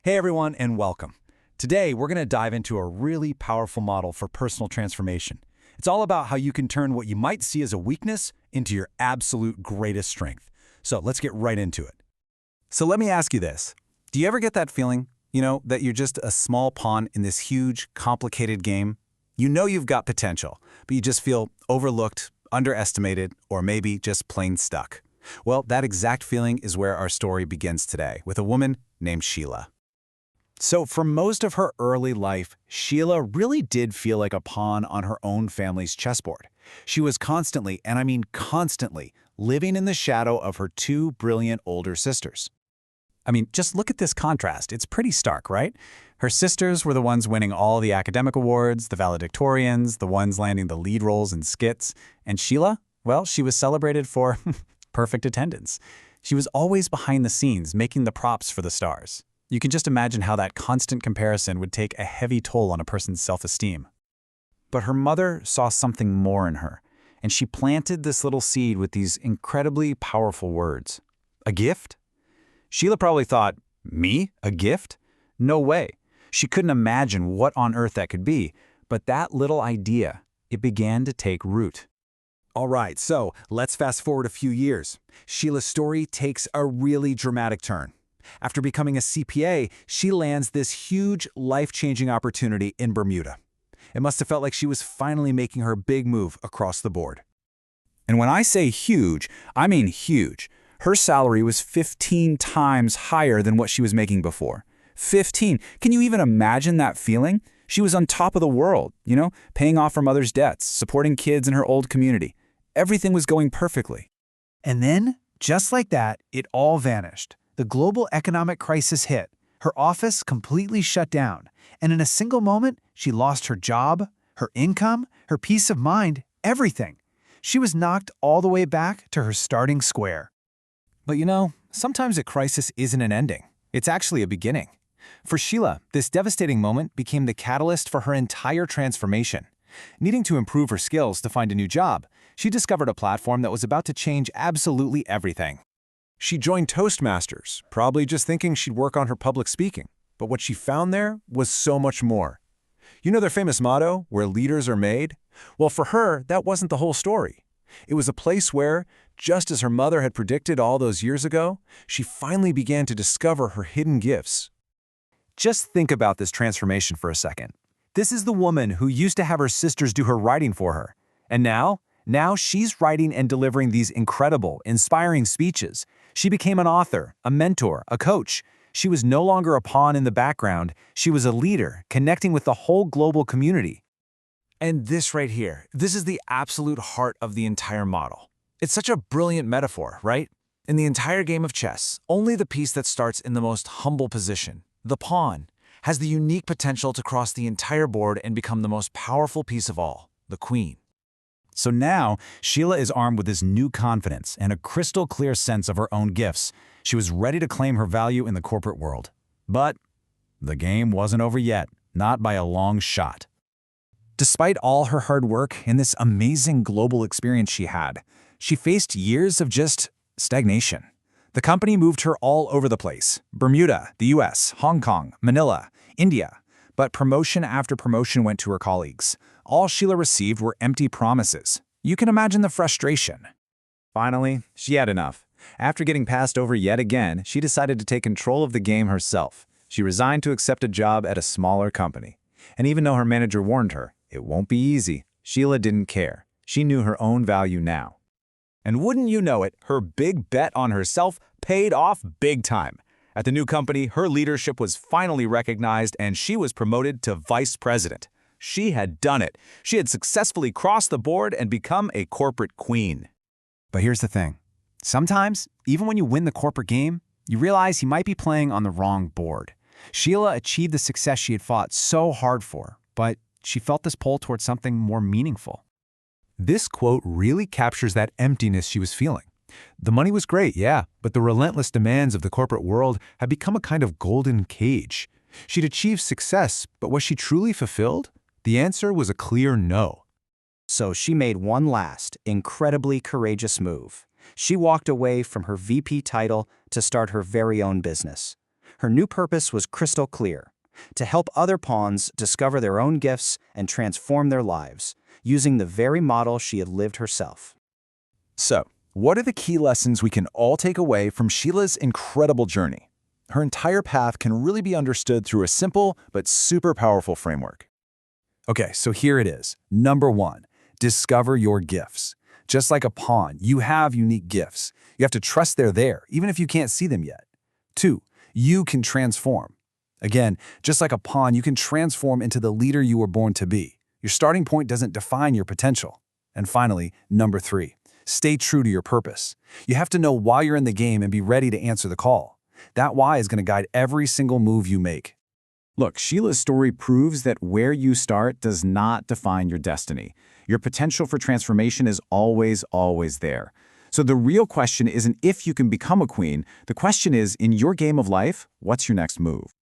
Hey everyone, and welcome. Today, we're going to dive into a really powerful model for personal transformation. It's all about how you can turn what you might see as a weakness into your absolute greatest strength. So let's get right into it. So let me ask you this. Do you ever get that feeling, that you're just a small pawn in this huge, complicated game? You know you've got potential, but you just feel overlooked, underestimated, or maybe just plain stuck. Well, that exact feeling is where our story begins today, with a woman named Sheila. So for most of her early life, Sheila really did feel like a pawn on her own family's chessboard. She was constantly, and I mean constantly, living in the shadow of her two brilliant older sisters. I mean, just look at this contrast. It's pretty stark, right? Her sisters were the ones winning all the academic awards, the valedictorians, the ones landing the lead roles in skits. And Sheila, well, she was celebrated for perfect attendance. She was always behind the scenes, making the props for the stars. You can just imagine how that constant comparison would take a heavy toll on a person's self-esteem. But her mother saw something more in her, and she planted this little seed with these incredibly powerful words. A gift? Sheila probably thought, me? A gift? No way. She couldn't imagine what on earth that could be, but that little idea, it began to take root. All right, so let's fast forward a few years. Sheila's story takes a really dramatic turn. After becoming a CPA, she lands this huge, life-changing opportunity in Bermuda. It must have felt like she was finally making her big move across the board. And when I say huge, I mean huge. Her salary was 15 times higher than what she was making before. 15. Can you even imagine that feeling? She was on top of the world, paying off her mother's debts, supporting kids in her old community. Everything was going perfectly. And then, just like that, it all vanished. The global economic crisis hit. Her office completely shut down. And in a single moment, she lost her job, her income, her peace of mind, everything. She was knocked all the way back to her starting square. But sometimes a crisis isn't an ending. It's actually a beginning. For Sheila, this devastating moment became the catalyst for her entire transformation. Needing to improve her skills to find a new job, she discovered a platform that was about to change absolutely everything. She joined Toastmasters, probably just thinking she'd work on her public speaking. But what she found there was so much more. You know their famous motto, where leaders are made? Well, for her, that wasn't the whole story. It was a place where, just as her mother had predicted all those years ago, she finally began to discover her hidden gifts. Just think about this transformation for a second. This is the woman who used to have her sisters do her writing for her. And now she's writing and delivering these incredible, inspiring speeches. She became an author, a mentor, a coach. She was no longer a pawn in the background. She was a leader, connecting with the whole global community. And this right here, this is the absolute heart of the entire model. It's such a brilliant metaphor, right? In the entire game of chess, only the piece that starts in the most humble position, the pawn, has the unique potential to cross the entire board and become the most powerful piece of all, the queen. So now, Sheila is armed with this new confidence and a crystal clear sense of her own gifts. She was ready to claim her value in the corporate world. But the game wasn't over yet, not by a long shot. Despite all her hard work and this amazing global experience she had, she faced years of just stagnation. The company moved her all over the place: Bermuda, the US, Hong Kong, Manila, India. But promotion after promotion went to her colleagues. All Sheila received were empty promises. You can imagine the frustration. Finally, she had enough. After getting passed over yet again, she decided to take control of the game herself. She resigned to accept a job at a smaller company. And even though her manager warned her, it won't be easy, Sheila didn't care. She knew her own value now. And wouldn't you know it, her big bet on herself paid off big time. At the new company, her leadership was finally recognized and she was promoted to vice president. She had done it. She had successfully crossed the board and become a corporate queen. But here's the thing. Sometimes, even when you win the corporate game, you realize you might be playing on the wrong board. Sheila achieved the success she had fought so hard for, but she felt this pull towards something more meaningful. This quote really captures that emptiness she was feeling. The money was great, yeah, but the relentless demands of the corporate world had become a kind of golden cage. She'd achieved success, but was she truly fulfilled? The answer was a clear no. So she made one last, incredibly courageous move. She walked away from her VP title to start her very own business. Her new purpose was crystal clear: to help other pawns discover their own gifts and transform their lives, using the very model she had lived herself. So, what are the key lessons we can all take away from Sheila's incredible journey? Her entire path can really be understood through a simple but super powerful framework. Okay, so here it is. Number 1, discover your gifts. Just like a pawn, you have unique gifts. You have to trust they're there, even if you can't see them yet. 2, you can transform. Again, just like a pawn, you can transform into the leader you were born to be. Your starting point doesn't define your potential. And finally, number 3, stay true to your purpose. You have to know why you're in the game and be ready to answer the call. That why is going to guide every single move you make. Look, Sheila's story proves that where you start does not define your destiny. Your potential for transformation is always, always there. So the real question isn't if you can become a queen. The question is, in your game of life, what's your next move?